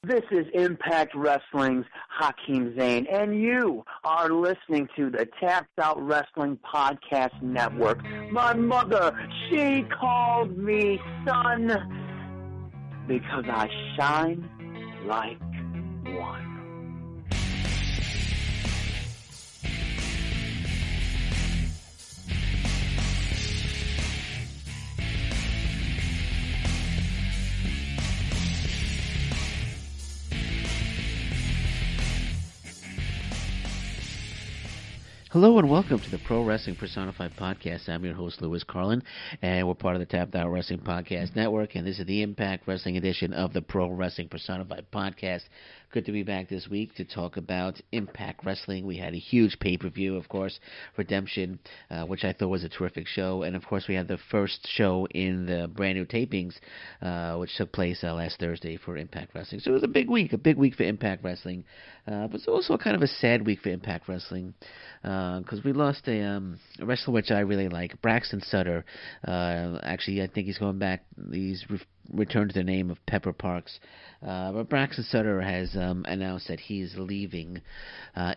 This is Impact Wrestling's Hakeem Zayn, and you are listening to the Tapped Out Wrestling Podcast Network. My mother, she called me son because I shine like one. Hello and welcome to the Pro Wrestling Personified Podcast. I'm your host, Louis Carlin, and we're part of the Tapped Out Wrestling Podcast Network, and this is the Impact Wrestling edition of the Pro Wrestling Personified Podcast. Good to be back this week to talk about Impact Wrestling. We had a huge pay-per-view, of course, Redemption, which I thought was a terrific show, and of course we had the first show in the brand new tapings, which took place last Thursday for Impact Wrestling. So it was a big week for Impact Wrestling, but it's also kind of a sad week for Impact Wrestling, because we lost a wrestler which I really like, Braxton Sutter. Actually, I think he's going back. He's returned to the name of Pepper Parks. But Braxton Sutter has announced that he's leaving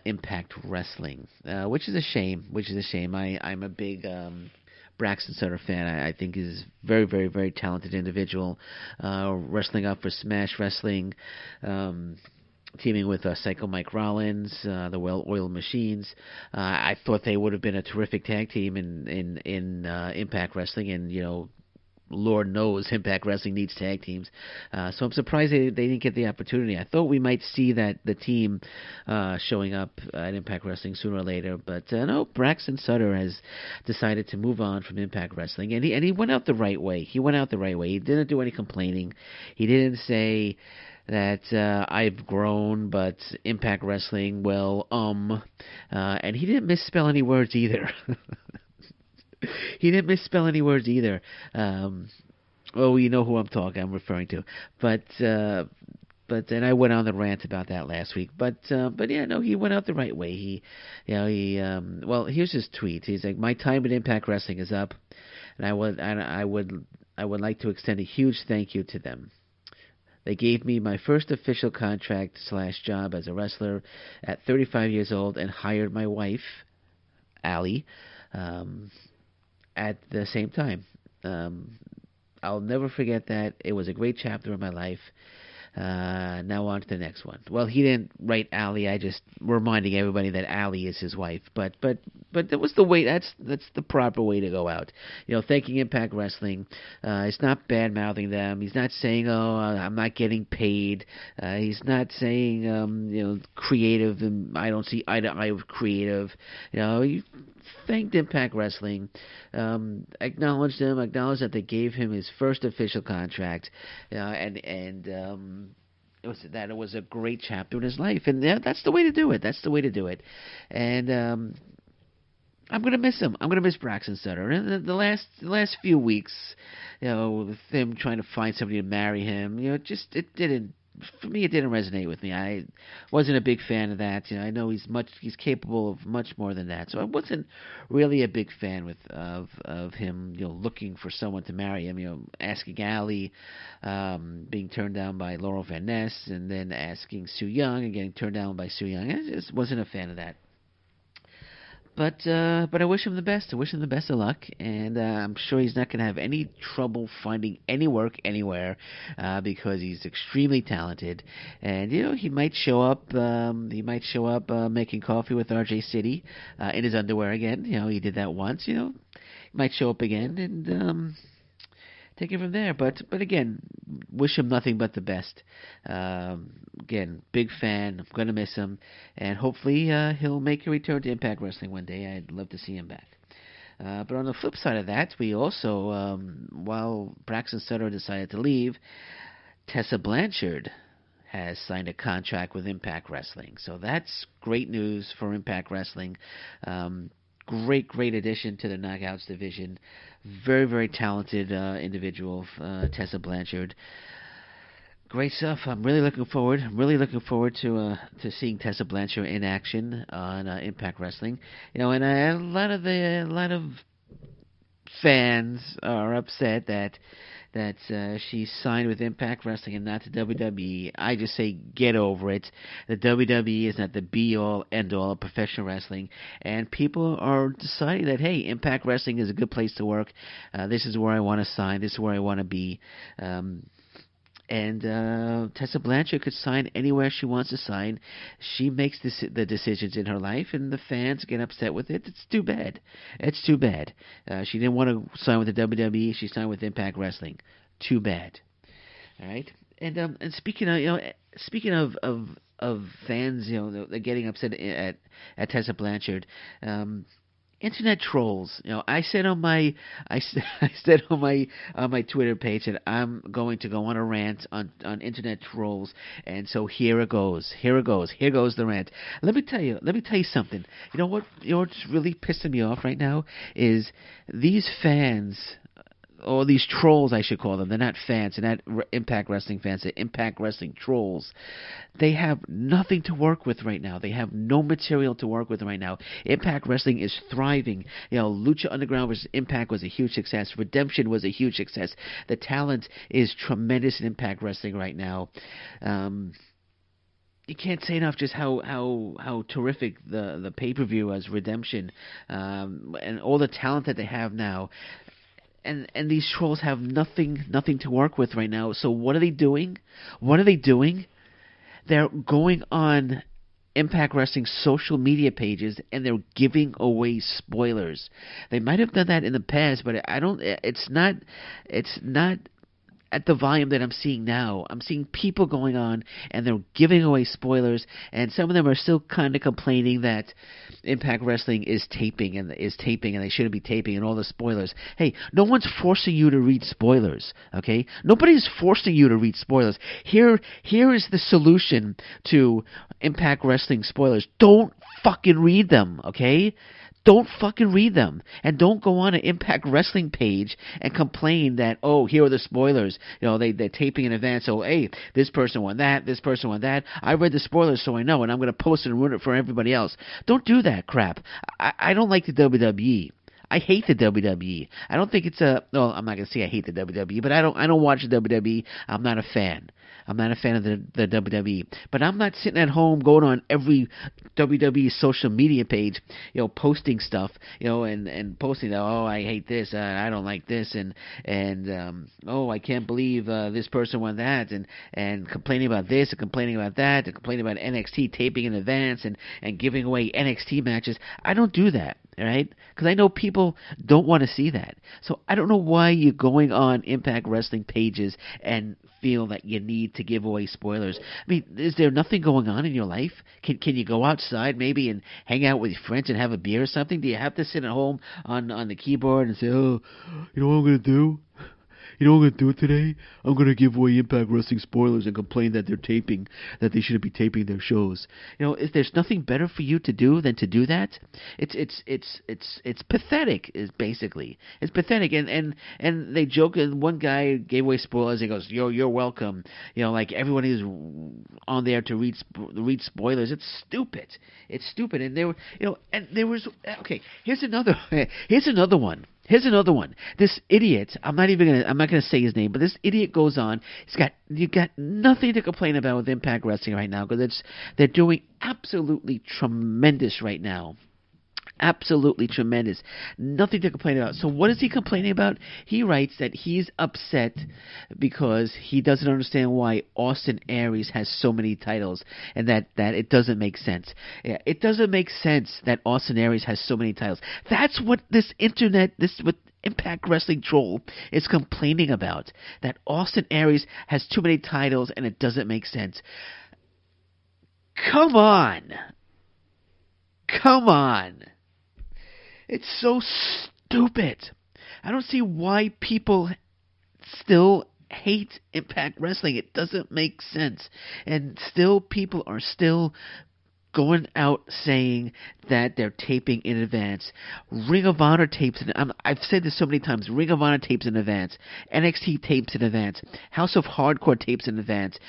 Impact Wrestling, which is a shame. I'm a big Braxton Sutter fan. I think he's very, very, very talented individual, wrestling up for Smash Wrestling. Teaming with Psycho Mike Rollins, the Well-Oiled Machines. I thought they would have been a terrific tag team in Impact Wrestling, and Lord knows Impact Wrestling needs tag teams. So I'm surprised they didn't get the opportunity. I thought we might see the team showing up at Impact Wrestling sooner or later, but no, Braxton Sutter has decided to move on from Impact Wrestling, and he went out the right way. He didn't do any complaining. He didn't say that I've grown, but Impact Wrestling, and he didn't misspell any words either. Well, you know who I'm referring to. But then I went on the rant about that last week. But yeah, no, he went out the right way. Well, here's his tweet. He's like, "My time at Impact Wrestling is up, and I would like to extend a huge thank you to them. They gave me my first official contract / job as a wrestler at 35 years old and hired my wife, Allie, at the same time. I'll never forget that. It was a great chapter of my life. Now on to the next one." Well, he didn't write Allie. I just reminding everybody that Allie is his wife. But that was the way. That's the proper way to go out. Thanking Impact Wrestling. It's not bad mouthing them. He's not saying, "Oh, I'm not getting paid." He's not saying, creative, and I don't see eye to eye with creative. He thanked Impact Wrestling, acknowledged that they gave him his first official contract, and it was a great chapter in his life, and that's the way to do it. And I'm gonna miss him. I'm gonna miss Braxton Sutter. And the last few weeks, with him trying to find somebody to marry him, it didn't. For me, it didn't resonate with me. I wasn't a big fan of that. I know he's capable of much more than that. So I wasn't really a big fan of him, looking for someone to marry him. Asking Allie, being turned down by Laurel Van Ness, and then asking Su Yung and getting turned down by Su Yung. I just wasn't a fan of that. But I wish him the best. I wish him the best of luck, and I'm sure he's not going to have any trouble finding any work anywhere, because he's extremely talented. And he might show up. Making coffee with RJ City in his underwear again. He did that once. He might show up again and take it from there. But again, wish him nothing but the best. Again, big fan. I'm going to miss him. And hopefully he'll make a return to Impact Wrestling one day. I'd love to see him back. But on the flip side of that, we also, while Braxton Sutter decided to leave, Tessa Blanchard has signed a contract with Impact Wrestling. So that's great news for Impact Wrestling. Great addition to the Knockouts division. Very, very talented individual, Tessa Blanchard. Great stuff. I'm really looking forward. To seeing Tessa Blanchard in action on Impact Wrestling. And a lot of fans are upset that that she signed with Impact Wrestling and not the WWE. I just say get over it. The WWE is not the be-all, end-all of professional wrestling, and people are deciding that, hey, Impact Wrestling is a good place to work. This is where I want to sign. This is where I want to be. And Tessa Blanchard could sign anywhere she wants to sign. She makes the decisions in her life, and the fans get upset with it. It's too bad. It's too bad. She didn't want to sign with the WWE. She signed with Impact Wrestling. Too bad. All right. And speaking of fans, they're getting upset at Tessa Blanchard. Internet trolls. I said on my Twitter page that I'm going to go on a rant on internet trolls, and so here it goes. Here goes the rant. Let me tell you something. You know what's really pissing me off right now is these fans, or these trolls, I should call them. They're not fans. They're not Impact Wrestling fans. They're Impact Wrestling trolls. They have nothing to work with right now. They have no material to work with right now. Impact Wrestling is thriving. Lucha Underground versus Impact was a huge success. Redemption was a huge success. The talent is tremendous in Impact Wrestling right now. You can't say enough just how terrific the pay-per-view was, Redemption, and all the talent that they have now. And these trolls have nothing to work with right now. So what are they doing? They're going on Impact Wrestling social media pages and they're giving away spoilers. They might have done that in the past, but it's not at the volume that I'm seeing now. I'm seeing people going on and they're giving away spoilers, and some of them are still kind of complaining that Impact Wrestling is taping and they shouldn't be taping and all the spoilers. Hey, no one's forcing you to read spoilers, okay? Nobody's forcing you to read spoilers. Here is the solution to Impact Wrestling spoilers. Don't fucking read them, okay? Don't fucking read them. And don't go on an Impact Wrestling page and complain that, oh, here are the spoilers. They're taping in advance. So, hey, this person won that. This person won that. I read the spoilers so I know, and I'm going to post it and ruin it for everybody else. Don't do that crap. I don't like the WWE. I hate the WWE. I don't think it's I'm not going to say I hate the WWE, but I don't watch the WWE. I'm not a fan. I'm not a fan of the WWE. But I'm not sitting at home going on every WWE social media page, posting stuff, and posting that, oh, I hate this, I don't like this, and oh, I can't believe this person won that, and complaining about this, and complaining about that, and complaining about NXT taping in advance, and giving away NXT matches. I don't do that. All right? Because I know people don't want to see that. So I don't know why you're going on Impact Wrestling pages and feel that you need to give away spoilers. I mean, is there nothing going on in your life? Can you go outside maybe and hang out with your friends and have a beer or something? Do you have to sit at home on the keyboard and say, oh, you know what I'm going to do? You know what I'm going to do today? I'm going to give away Impact Wrestling spoilers and complain that that they shouldn't be taping their shows. If there's nothing better for you to do than to do that, it's pathetic. It's pathetic. And they joke. And one guy gave away spoilers. He goes, "You're welcome." Like everyone is on there to read spoilers. It's stupid. It's stupid. And there was okay. Here's another one. This idiot, I'm not gonna say his name, but this idiot goes on. You got nothing to complain about with Impact Wrestling right now, because they're doing absolutely tremendous right now. Absolutely tremendous. Nothing to complain about. So what is he complaining about? He writes that he's upset because he doesn't understand why Austin Aries has so many titles, and that it doesn't make sense. Yeah, it doesn't make sense that Austin Aries has so many titles. That's what this Impact Wrestling troll is complaining about. That Austin Aries has too many titles and it doesn't make sense. Come on. It's so stupid. I don't see why people still hate Impact Wrestling. It doesn't make sense. And people are still going out saying that they're taping in advance. Ring of Honor tapes I've said this so many times. Ring of Honor tapes in advance. NXT tapes in advance. House of Hardcore tapes in advance.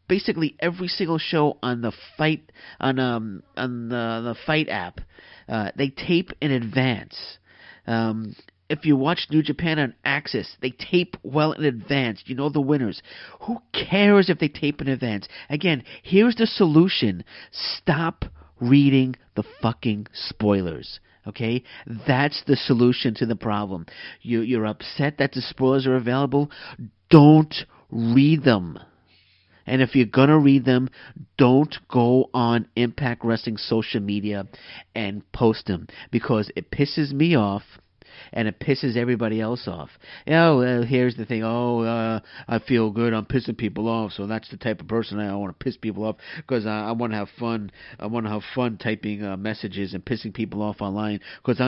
Basically every single show on the Fight the Fight app, they tape in advance. if you watch New Japan on Access, they tape well in advance. You know the winners. Who cares if they tape in advance? Again, here's the solution. Stop reading the fucking spoilers. Okay? That's the solution to the problem. You're upset that the spoilers are available. Don't read them. And if you're going to read them, don't go on Impact Wrestling social media and post them, because it pisses me off and it pisses everybody else off. Here's the thing. I feel good. I'm pissing people off, so that's the type of person I want to piss people off, because I want to have fun. I want to have fun typing messages and pissing people off online, because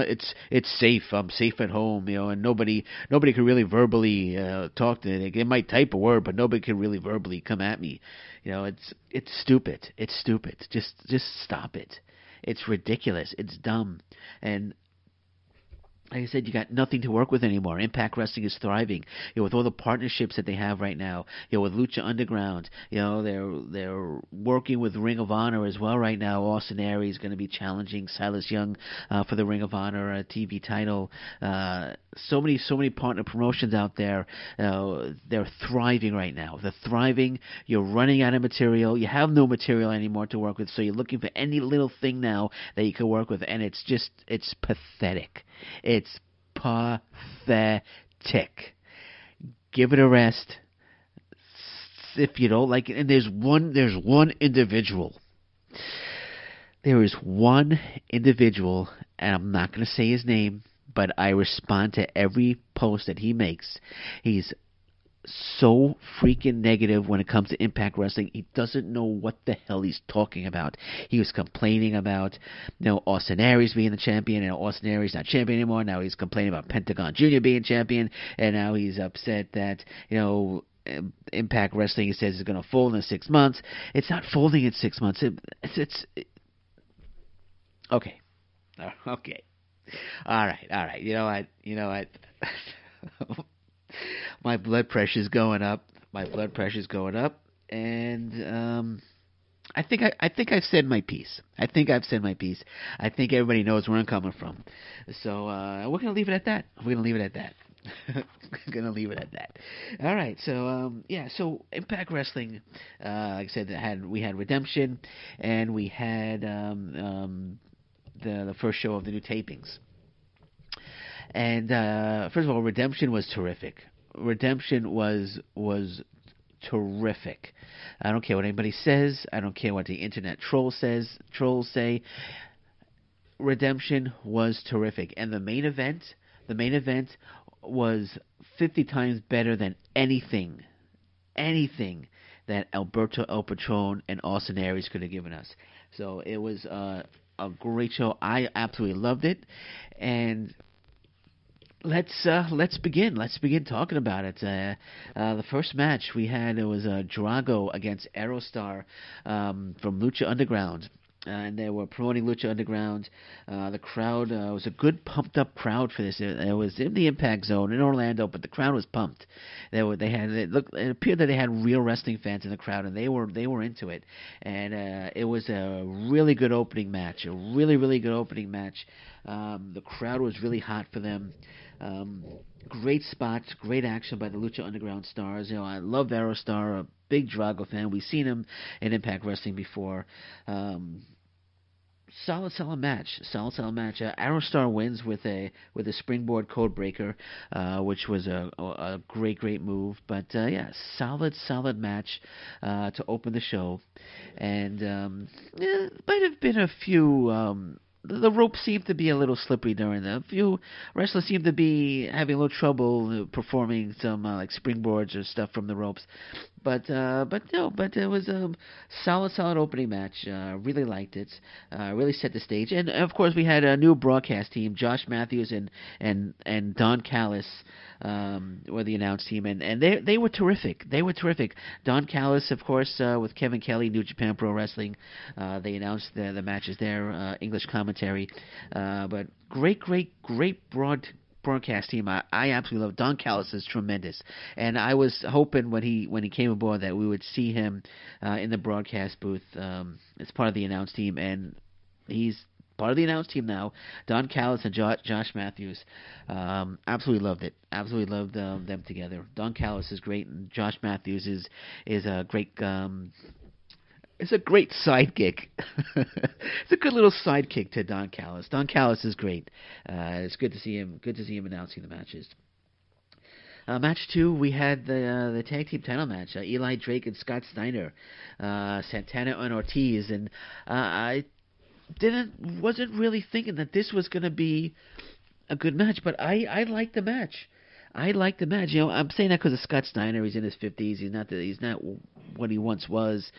it's safe. I'm safe at home, and nobody can really verbally talk to me. They might type a word, but nobody can really verbally come at me. It's stupid. It's stupid. Just stop it. It's ridiculous. It's dumb. And like I said, you got nothing to work with anymore. Impact Wrestling is thriving, with all the partnerships that they have right now. With Lucha Underground, they're working with Ring of Honor as well right now. Austin Aries is going to be challenging Silas Young for the Ring of Honor TV title. So many partner promotions out there. They're thriving right now. They're thriving. You're running out of material. You have no material anymore to work with, so you're looking for any little thing now that you can work with, and it's pathetic. It's pathetic. Give it a rest. If you don't like it, and there's one individual. There is one individual, and I'm not going to say his name, but I respond to every post that he makes. He's so freaking negative when it comes to Impact Wrestling. He doesn't know what the hell he's talking about. He was complaining about Austin Aries being the champion, and Austin Aries not champion anymore. Now he's complaining about Pentagon Jr. being champion, and now he's upset that Impact Wrestling, he says, is going to fold in 6 months. It's not folding in 6 months. Okay. All right. You know what? My blood pressure's going up. And I think I've said my piece. I think everybody knows where I'm coming from. So we're gonna leave it at that. All right. So So Impact Wrestling, like I said, we had Redemption, and we had the first show of the new tapings. And first of all, Redemption was terrific. Redemption was terrific. I don't care what anybody says. I don't care what the internet trolls say. Redemption was terrific, and the main event was 50 times better than anything that Alberto El Patron and Austin Aries could have given us. So it was a great show. I absolutely loved it, and let's begin talking about it. The first match we had, it was Drago against Aerostar from Lucha Underground. And they were promoting Lucha Underground. The crowd was a good pumped up crowd for this. It was in the Impact Zone in Orlando, but the crowd was pumped. It appeared that they had real wrestling fans in the crowd, and they were into it. And it was a really good opening match. The crowd was really hot for them. Great spots, great action by the Lucha Underground stars. I love Aerostar, a big Drago fan. We've seen him in Impact Wrestling before. Solid match. Aerostar wins with a springboard code breaker, which was a great move. But solid match to open the show, and might have been a few. The rope seemed to be a little slippery during that. A few wrestlers seemed to be having a little trouble performing some like springboards or stuff from the ropes. But it was a solid opening match. Really liked it. Really set the stage. And of course we had a new broadcast team. Josh Matthews and Don Callis were the announce team, and they were terrific. Don Callis, of course, with Kevin Kelly, New Japan Pro Wrestling. They announced the matches there, English commentary. But great broadcast team. I absolutely love Don Callis. Is tremendous, and I was hoping when he came aboard that we would see him in the broadcast booth as part of the announce team, and he's part of the announced team now. Don Callis and Josh Matthews. Absolutely loved it. Absolutely loved them together. Don Callis is great, and Josh Matthews is a great. It's a great sidekick. It's a good little sidekick to Don Callis. Don Callis is great. It's good to see him. Good to see him announcing the matches. Match 2, we had the tag team title match. Eli Drake and Scott Steiner, Santana and Ortiz, and I wasn't really thinking that this was going to be a good match, but I liked the match. I liked the match. You know, I'm saying that because of Scott Steiner. He's in his 50s. He's not what he once was.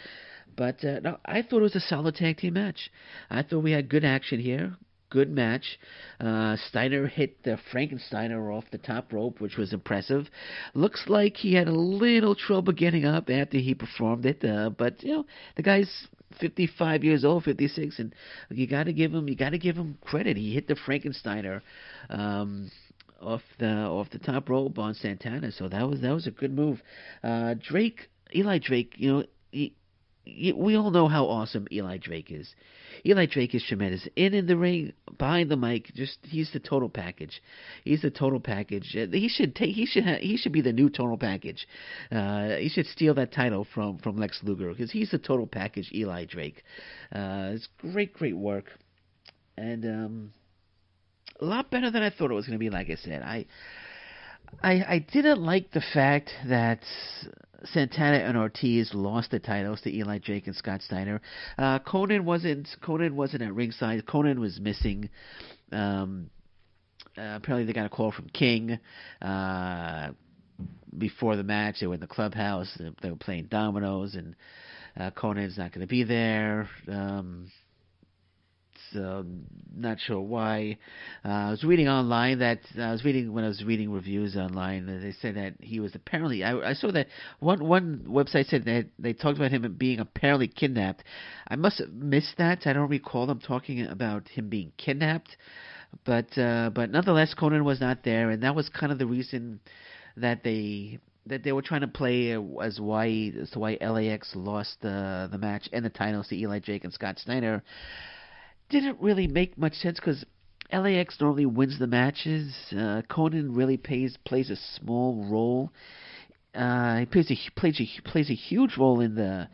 But no, I thought it was a solid tag team match. I thought we had good action here. Good match. Steiner hit the Frankensteiner off the top rope, which was impressive. Looks like he had a little trouble getting up after he performed it, but you know, the guy's 55 years old, 56, and you got to give him credit. He hit the Frankensteiner off the top rope on Santana, so that was a good move. Eli Drake, you know, we all know how awesome Eli Drake is. Eli Drake is tremendous. In the ring, behind the mic, he's the total package. He's the total package. He should be the new total package. He should steal that title from Lex Luger, because he's the total package. Eli Drake. It's great work, and a lot better than I thought it was going to be. Like I said, I didn't like the fact that Santana and Ortiz lost the titles to Eli Drake and Scott Steiner. Conan wasn't at ringside. Conan was missing. Apparently they got a call from King before the match. They were in the clubhouse. They were playing dominoes, and Conan's not going to be there. So not sure why. I was reading online when I was reading reviews online, they said that he was apparently. I saw that one website said that they talked about him being apparently kidnapped. I must have missed that. I don't recall them talking about him being kidnapped, but nonetheless, Conan was not there, and that was kind of the reason that they were trying to play as to why LAX lost the match and the titles to Eli Drake and Scott Steiner. Didn't really make much sense because LAX normally wins the matches. Conan really plays a small role. He plays a huge role in the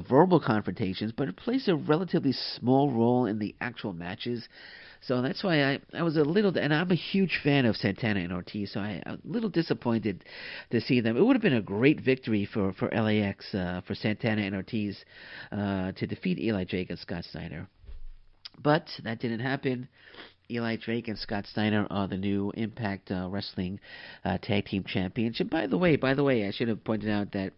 verbal confrontations, but it plays a relatively small role in the actual matches. So that's why I was a little, and I'm a huge fan of Santana and Ortiz, so I'm a little disappointed to see them. It would have been a great victory for LAX, for Santana and Ortiz to defeat Eli Drake and Scott Steiner. But that didn't happen. Eli Drake and Scott Steiner are the new Impact Wrestling Tag Team Champions. And by the way, I should have pointed out that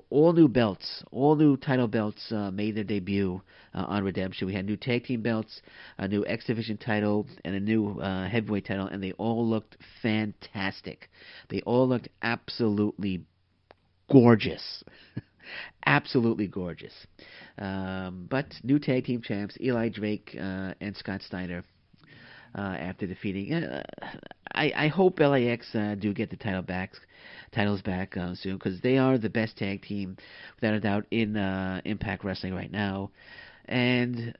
all new title belts made their debut on Redemption. We had new tag team belts, a new X Division title, and a new heavyweight title, and they all looked fantastic. They all looked absolutely gorgeous. Absolutely gorgeous. But new tag team champs, Eli Drake and Scott Steiner, after defeating. I hope LAX do get the titles back soon, because they are the best tag team, without a doubt, in Impact Wrestling right now, and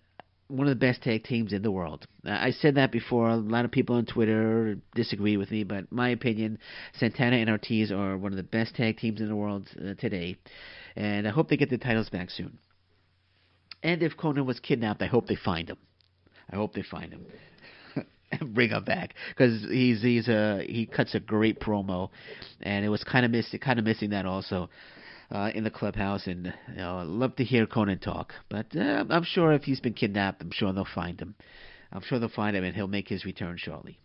one of the best tag teams in the world. I said that before. A lot of people on Twitter disagree with me, but my opinion, Santana and Ortiz are one of the best tag teams in the world today, and I hope they get the titles back soon. And if Conan was kidnapped, I hope they find him. And bring him back, because he cuts a great promo, and it was kind of missing that also in the clubhouse. And I'd love to hear Conan talk, but I'm sure if he's been kidnapped, I'm sure they'll find him. And he'll make his return shortly.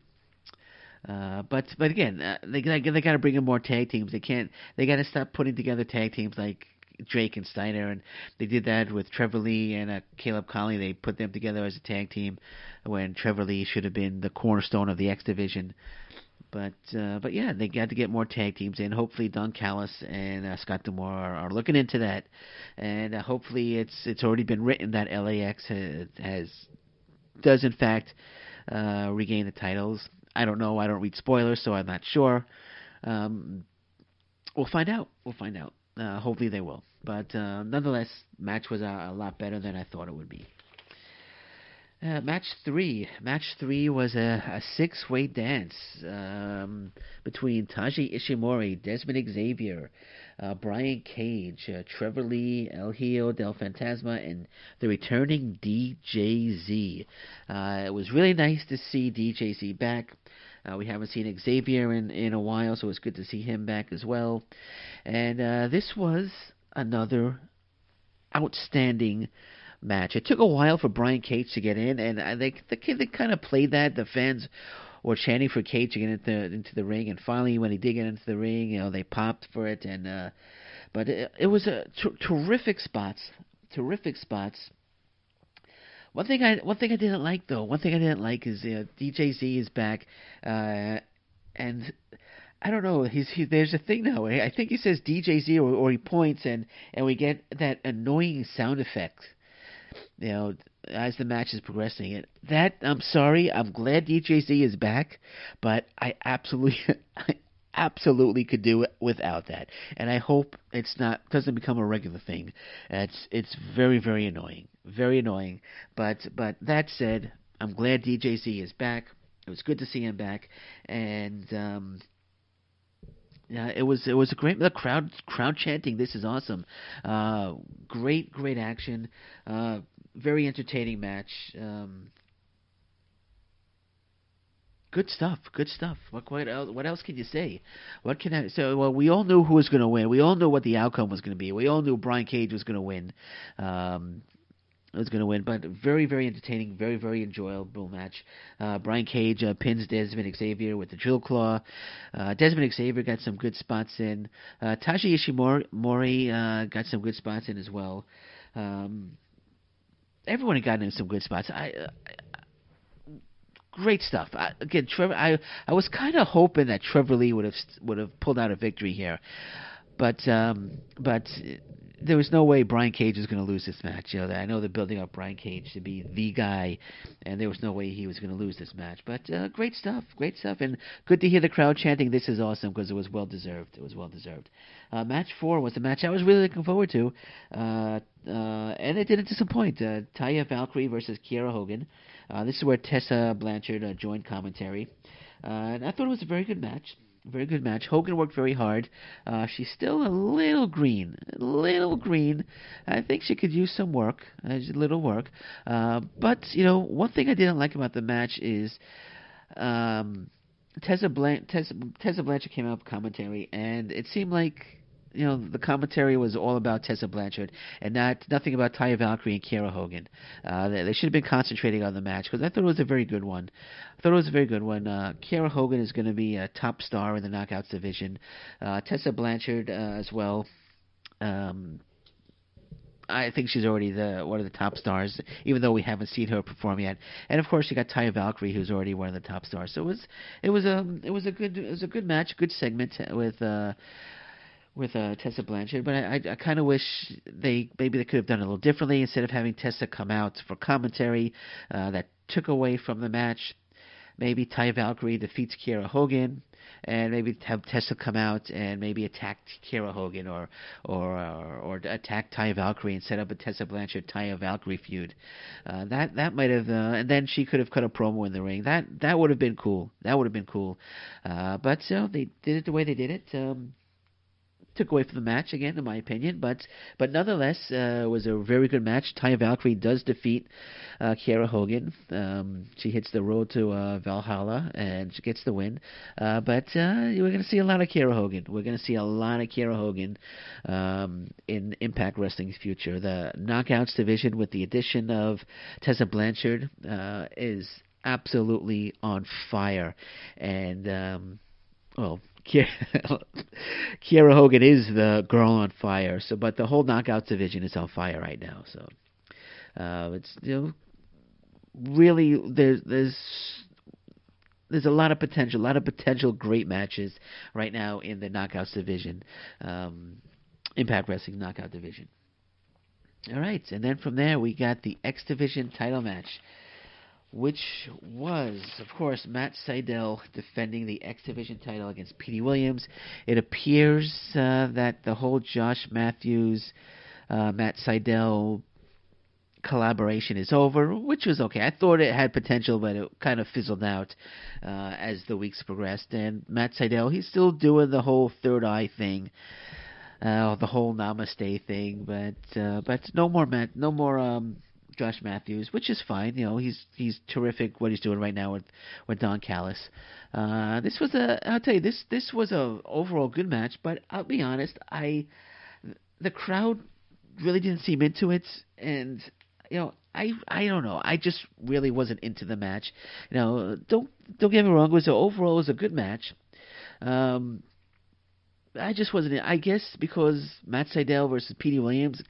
But again, they got to bring in more tag teams. They got to stop putting together tag teams like Drake and Steiner, and they did that with Trevor Lee and Caleb Conley. They put them together as a tag team when Trevor Lee should have been the cornerstone of the X Division. But yeah, they got to get more tag teams in. Hopefully Don Callis and Scott D'Amore are looking into that, and hopefully it's already been written that LAX does in fact regain the titles. I don't know. I don't read spoilers, so I'm not sure. We'll find out. Hopefully they will. But nonetheless, match was a lot better than I thought it would be. Match three. Match three was a six-way dance between Taji Ishimori, Desmond Xavier, Brian Cage, Trevor Lee, El Hijo del Fantasma, and the returning DJZ. It was really nice to see DJZ back. We haven't seen Xavier in a while, so it's good to see him back as well. And this was another outstanding match. It took a while for Brian Cage to get in, and they kind of played that. The fans were chanting for Cage to get into the ring, and finally, when he did get into the ring, they popped for it. And but it was a terrific spots. One thing I didn't like though. One thing I didn't like is DJZ is back, and I don't know. There's a thing now. I think he says DJZ or he points, and we get that annoying sound effect. As the match is progressing. I'm sorry. I'm glad DJZ is back, but I absolutely could do it without that. And I hope doesn't become a regular thing. It's very, very annoying. Very annoying. But that said, I'm glad DJZ is back. It was good to see him back. And it was a great crowd chanting. This is awesome. Great action. Very entertaining match. Good stuff. What else can you say? Well, we all knew who was going to win. We all knew what the outcome was going to be. We all knew Brian Cage was going to win. But very, very entertaining, very, very enjoyable match. Brian Cage pins Desmond Xavier with the drill claw. Desmond Xavier got some good spots in. Taji Ishimori got some good spots in as well. Everyone had gotten in some good spots. Great stuff. Again, Trevor. I was kind of hoping that Trevor Lee would have pulled out a victory here, but there was no way Brian Cage was going to lose this match. I know they're building up Brian Cage to be the guy, and there was no way he was going to lose this match. But great stuff, and good to hear the crowd chanting, "This is awesome," because it was well deserved. Match 4 was the match I was really looking forward to, and it didn't disappoint. Taya Valkyrie versus Kiera Hogan. This is where Tessa Blanchard joined commentary, and I thought it was a very good match. Very good match. Hogan worked very hard. She's still a little green. I think she could use some work, little work. But one thing I didn't like about the match is Tessa Blanchard came out with commentary, and it seemed like the commentary was all about Tessa Blanchard and nothing about Taya Valkyrie and Kiera Hogan. They should have been concentrating on the match because I thought it was a very good one. Kiera Hogan is going to be a top star in the Knockouts division. Tessa Blanchard as well. I think she's already one of the top stars, even though we haven't seen her perform yet. And of course, you got Taya Valkyrie, who's already one of the top stars. So it was a good match, good segment with Tessa Blanchard, but I kind of wish they could have done it a little differently. Instead of having Tessa come out for commentary, that took away from the match. Maybe Taya Valkyrie defeats Kiera Hogan, and maybe have Tessa come out and maybe attack Kiera Hogan or attack Taya Valkyrie and set up a Tessa Blanchard Taya Valkyrie feud. That might have, and then she could have cut a promo in the ring. That would have been cool. But they did it the way they did it. Took away from the match again, in my opinion, but nonetheless, it was a very good match. Taya Valkyrie does defeat Kiera Hogan. She hits the road to Valhalla and she gets the win. But we're going to see a lot of Kiera Hogan. We're going to see a lot of Kiera Hogan in Impact Wrestling's future. The Knockouts division, with the addition of Tessa Blanchard, is absolutely on fire, and Kiera Hogan is the girl on fire. But the whole Knockouts division is on fire right now. So it's really there's a lot of potential great matches right now in the Knockouts division, Impact Wrestling Knockout division. All right, and then from there we got the X Division title match, which was, of course, Matt Sydal defending the X Division title against Petey Williams. It appears that the whole Josh Matthews, Matt Sydal collaboration is over, which was okay. I thought it had potential, but it kind of fizzled out as the weeks progressed. And Matt Sydal, he's still doing the whole third eye thing, the whole namaste thing, but no more Josh Matthews, which is fine. He's terrific what he's doing right now with Don Callis. I'll tell you, this was a overall good match, but I'll be honest, the crowd really didn't seem into it, and I don't know. I just really wasn't into the match. Don't get me wrong. Overall it was a good match. I just wasn't. I guess because Matt Sydal versus Petey Williams,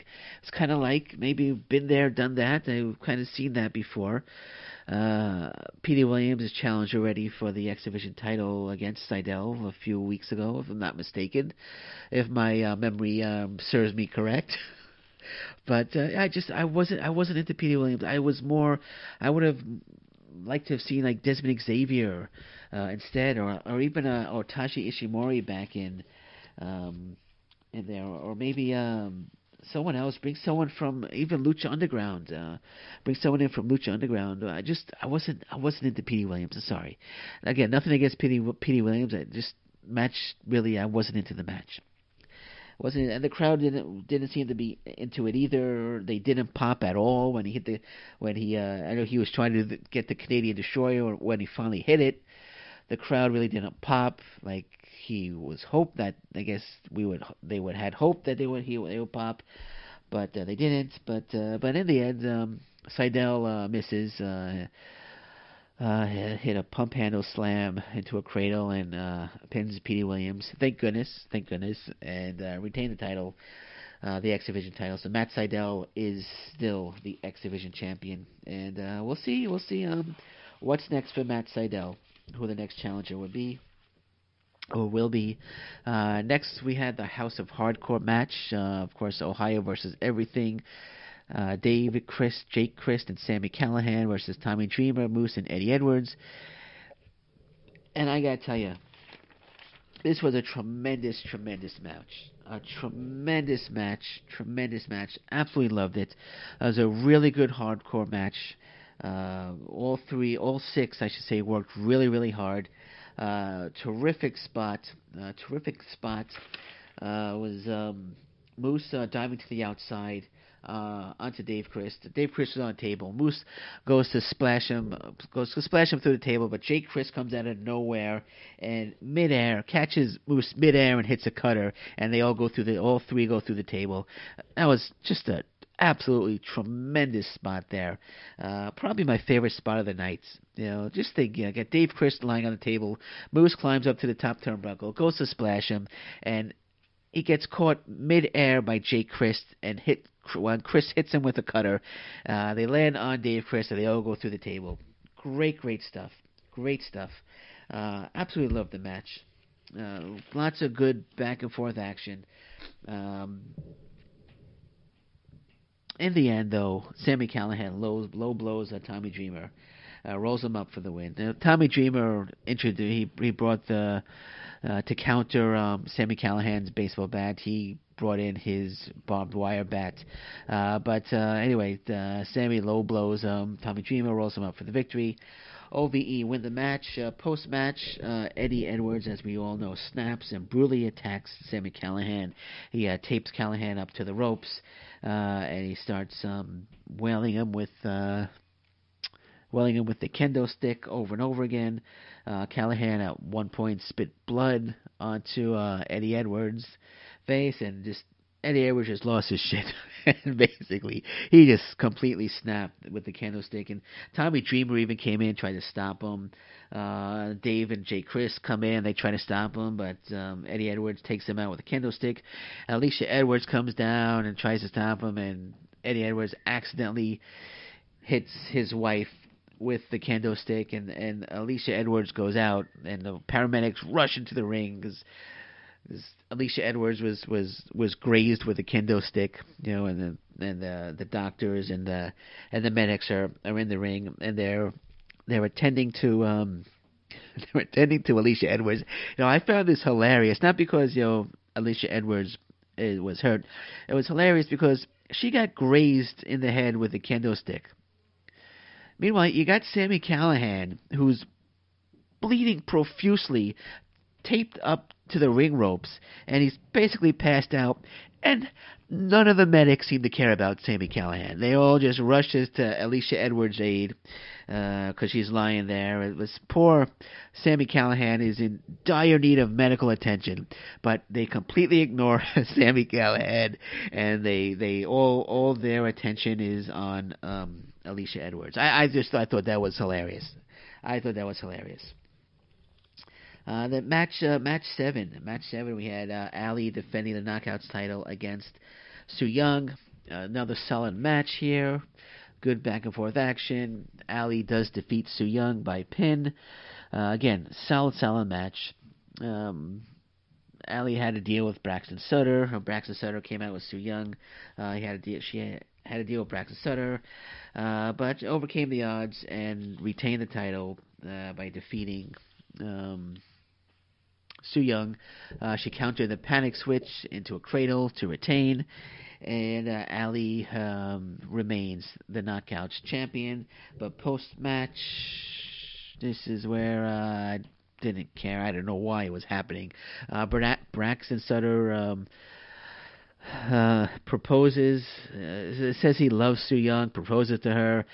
it's kind of like maybe been there, done that. I've kind of seen that before. Petey Williams is challenged already for the X Division title against Sydal a few weeks ago, if I'm not mistaken, if my memory serves me correct. But I wasn't into Petey Williams. I would have liked to have seen like Desmond Xavier instead, or even or Tashi Ishimori back in there, or maybe someone else. Bring someone from even Lucha Underground. Bring someone in from Lucha Underground. I wasn't into Petey Williams. I'm sorry. Again, nothing against Petey Williams. I wasn't into the match. And the crowd didn't seem to be into it either. They didn't pop at all when he I know he was trying to get the Canadian Destroyer, or when he finally hit it, the crowd really didn't pop like he was hoped that. I guess they would had hoped that they would pop, but they didn't. But in the end, Sydal misses. Hit a pump handle slam into a cradle and pins Petey Williams. Thank goodness, and retained the title, the X Division title. So Matt Sydal is still the X Division champion, and we'll see what's next for Matt Sydal, who the next challenger would be or will be. Next, we had the House of Hardcore match. Of course, Ohio versus Everything. Jake Christ, and Sami Callihan versus Tommy Dreamer, Moose, and Eddie Edwards. And I gotta tell you, this was a tremendous match. A tremendous match. Absolutely loved it. It was a really good hardcore match. All six, I should say, worked really, really hard. Terrific spot. Was Moose diving to the outside. Onto Dave Christ. Dave Christ is on the table. Moose goes to splash him through the table, but Jake Christ comes out of nowhere and catches Moose midair and hits a cutter, and all three go through the table. That was just a absolutely tremendous spot there. Probably my favorite spot of the night. Just think, got Dave Christ lying on the table. Moose climbs up to the top turnbuckle, goes to splash him, and he gets caught mid-air by Jake Christ, and when Chris hits him with a cutter, they land on Dave Christ, and they all go through the table. Great stuff. Absolutely loved the match. Lots of good back and forth action. In the end, though, Sami Callihan low blows at Tommy Dreamer, rolls him up for the win. Now, Tommy Dreamer he brought to counter Sami Callihan's baseball bat. He brought in his barbed wire bat. Anyway, Sami low blows Tommy Dreamer, rolls him up for the victory. OVE win the match. Post-match, Eddie Edwards, as we all know, snaps and brutally attacks Sami Callihan. He tapes Callihan up to the ropes, and he starts wailing him with the kendo stick over and over again. Callihan at one point spit blood onto Eddie Edwards' face, and Eddie Edwards just lost his shit. And basically, he just completely snapped with the candlestick. And Tommy Dreamer even came in, tried to stop him. Dave and Jay Chris come in, they try to stop him, but Eddie Edwards takes him out with a candlestick. Alicia Edwards comes down and tries to stop him, and Eddie Edwards accidentally hits his wife with the candlestick, and Alicia Edwards goes out, and the paramedics rush into the ring because Alicia Edwards was grazed with a kendo stick, and the doctors and the medics are in the ring, and they're attending to Alicia Edwards. I found this hilarious, not because Alicia Edwards was hurt. It was hilarious because she got grazed in the head with a kendo stick. Meanwhile, you got Sami Callihan, who's bleeding profusely, taped up to the ring ropes, and he's basically passed out. And none of the medics seem to care about Sami Callihan. They all just rushes to Alicia Edwards' aid because she's lying there. It was poor Sami Callihan is in dire need of medical attention, but they completely ignore Sami Callihan, and they all their attention is on Alicia Edwards. I thought that was hilarious. I thought that was hilarious. The match 7, we had Ali defending the Knockouts title against Su Yung. Another solid match here. Good back and forth action. Ali does defeat Su Yung by pin. Again, solid match. Ali had to deal with Braxton Sutter. Braxton Sutter came out with Su Yung. She had to deal with Braxton Sutter, but overcame the odds and retained the title by defeating Su Yung. She countered the panic switch into a cradle to retain, and Ali remains the Knockouts champion. But post-match, this is where I didn't care. I don't know why it was happening. Braxton Sutter proposes, says he loves Su Yung, proposes to her.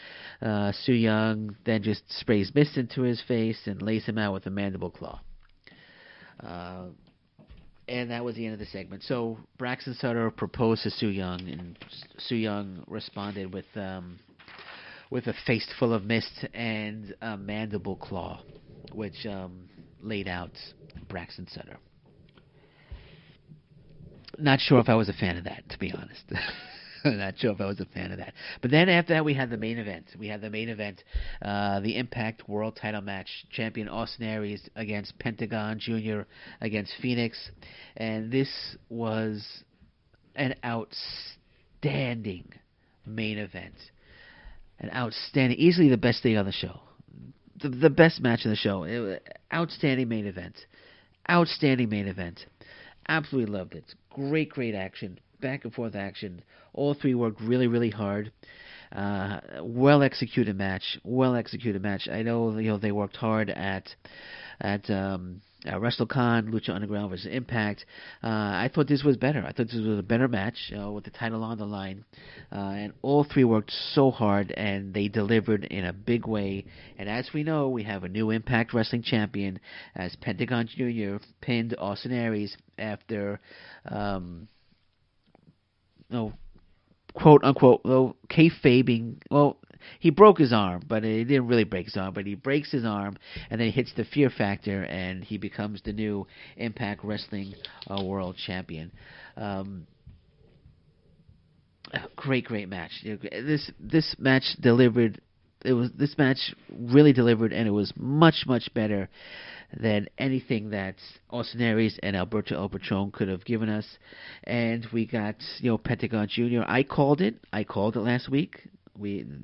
Su Yung then just sprays mist into his face and lays him out with a mandible claw. And that was the end of the segment. So Braxton Sutter proposed to Su Yung, and Su Yung responded with a face full of mist and a mandible claw, which laid out Braxton Sutter. Not sure if I was a fan of that, to be honest. Not sure if I was a fan of that. But then after that, we had the main event. The Impact World Title match. Champion Austin Aries against Pentagon Jr. against Phoenix. And this was an outstanding main event. Easily the best thing on the show. The best match of the show. Outstanding main event. Absolutely loved it. Great action. Back and forth action. All three worked really hard. Well executed match. I know they worked hard at WrestleCon, Lucha Underground versus Impact. I thought this was better. I thought this was a better match with the title on the line. And all three worked so hard, and they delivered in a big way. And as we know, we have a new Impact Wrestling champion, as Pentagon Jr. pinned Austin Aries after quote unquote, kayfabing. Well, he broke his arm, but he didn't really break his arm. But he breaks his arm, and then he hits the Fear Factor, and he becomes the new Impact Wrestling World Champion. Great match. This match delivered. This match really delivered, and it was much better than anything that Austin Aries and Alberto El Patron could have given us. And we got Pentagon Jr. I called it last week.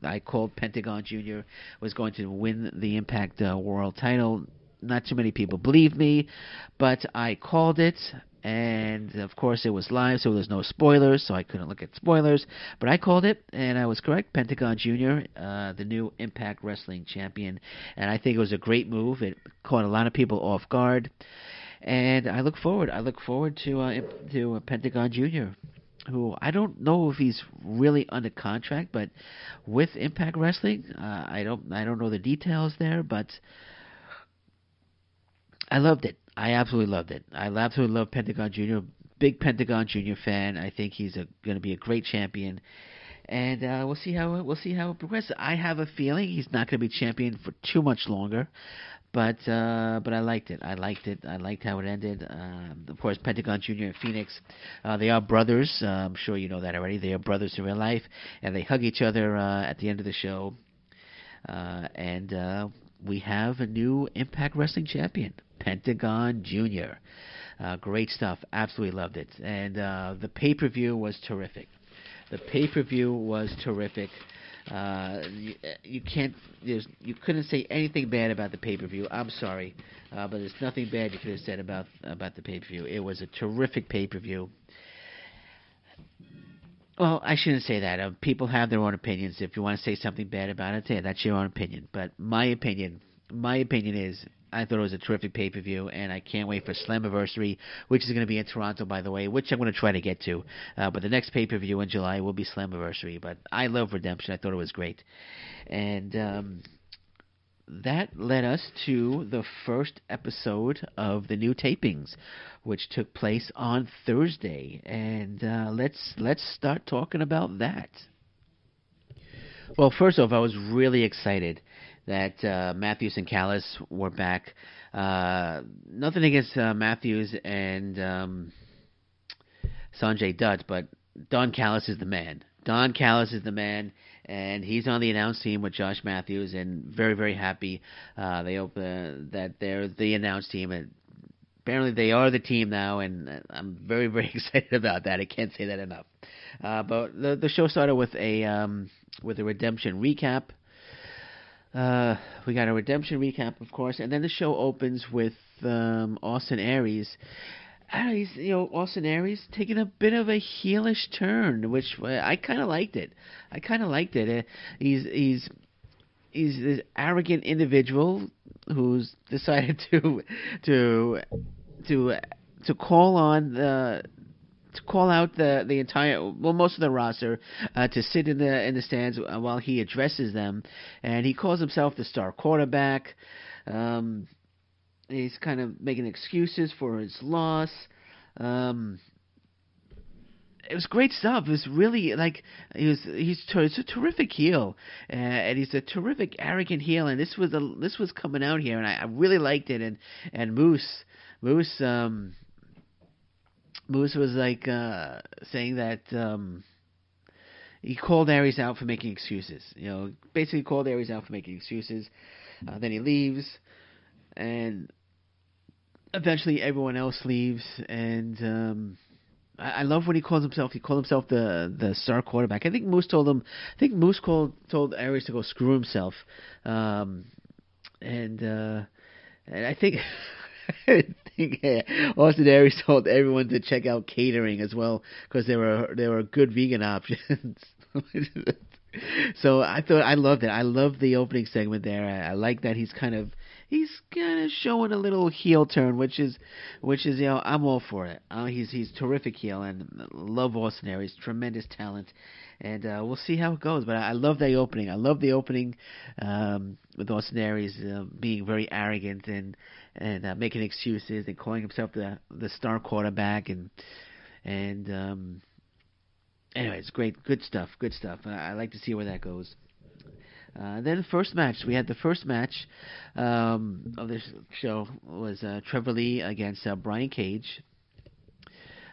I called Pentagon Jr. was going to win the Impact World title. Not too many people believed me, but I called it. And, of course, it was live, so there's no spoilers, so I couldn't look at spoilers. But I called it, and I was correct. Pentagon Jr., the new Impact Wrestling champion. And I think it was a great move. It caught a lot of people off guard. And I look forward to Pentagon Jr., who I don't know if he's really under contract, but with Impact Wrestling, I don't know the details there, but I loved it. I absolutely loved it. I absolutely love Pentagon Jr. Big Pentagon Jr. fan. I think he's going to be a great champion, and we'll see how it progresses. I have a feeling he's not going to be champion for too much longer, but I liked it. I liked how it ended. Of course, Pentagon Jr. and Phoenix, they are brothers. I'm sure you know that already. They are brothers in real life, and they hug each other at the end of the show. And we have a new Impact Wrestling champion, Pentagon Jr. Great stuff. Absolutely loved it. And the pay-per-view was terrific. You couldn't say anything bad about the pay-per-view. I'm sorry, but there's nothing bad you could have said about the pay-per-view. It was a terrific pay-per-view. Well, I shouldn't say that. People have their own opinions. If you want to say something bad about it, that's your own opinion. But my opinion is, I thought it was a terrific pay-per-view, and I can't wait for Slammiversary, which is going to be in Toronto, by the way, which I'm going to try to get to. But the next pay-per-view in July will be Slammiversary. But I love Redemption. I thought it was great. And that led us to the first episode of the new tapings, which took place on Thursday. And let's start talking about that. Well, first off, I was really excited that Matthews and Callis were back. Nothing against Matthews and Sanjay Dutt, but Don Callis is the man. Don Callis is the man, and he's on the announce team with Josh Matthews, and very, very happy they open that they're the announce team. And apparently, they are the team now, and I'm very, very excited about that. I can't say that enough. But the show started with a redemption recap. We got a redemption recap, of course, and then the show opens with Austin Aries. Austin Aries taking a bit of a heelish turn, which I kind of liked it. He's this arrogant individual who's decided to call out the entire, most of the roster to sit in the stands while he addresses them, and he calls himself the star quarterback. He's kind of making excuses for his loss. It was great stuff. It was really he's a terrific heel, and he's a terrific arrogant heel. And this was coming out here, and I really liked it. And Moose was saying that he called Aries out for making excuses. Basically called Aries out for making excuses. Then he leaves, and eventually everyone else leaves. And I love when he called himself the star quarterback. I think Moose told Aries to go screw himself. And I think Austin Aries told everyone to check out catering as well, because there were good vegan options. So I loved it. I loved the opening segment there. I like that he's kind of showing a little heel turn, which is I'm all for it. He's terrific heel, and love Austin Aries, tremendous talent, and we'll see how it goes. But I love the opening. I love the opening with Austin Aries being very arrogant and making excuses and calling himself the star quarterback, and anyway, it's great, good stuff. I like to see where that goes. Then the first match. We had the first match of this show was Trevor Lee against Brian Cage.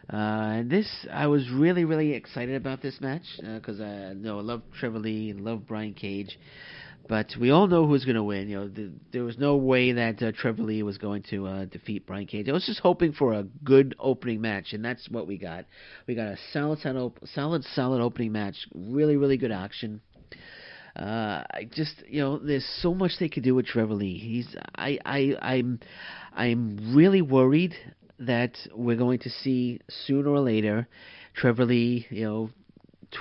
And this, I was really, really excited about this match because I love Trevor Lee and love Brian Cage. But we all know who's going to win. There was no way that Trevor Lee was going to defeat Brian Cage. I was just hoping for a good opening match, and that's what we got. We got a solid opening match. Really, really good action. I just, there's so much they could do with Trevor Lee. I'm really worried that we're going to see sooner or later Trevor Lee,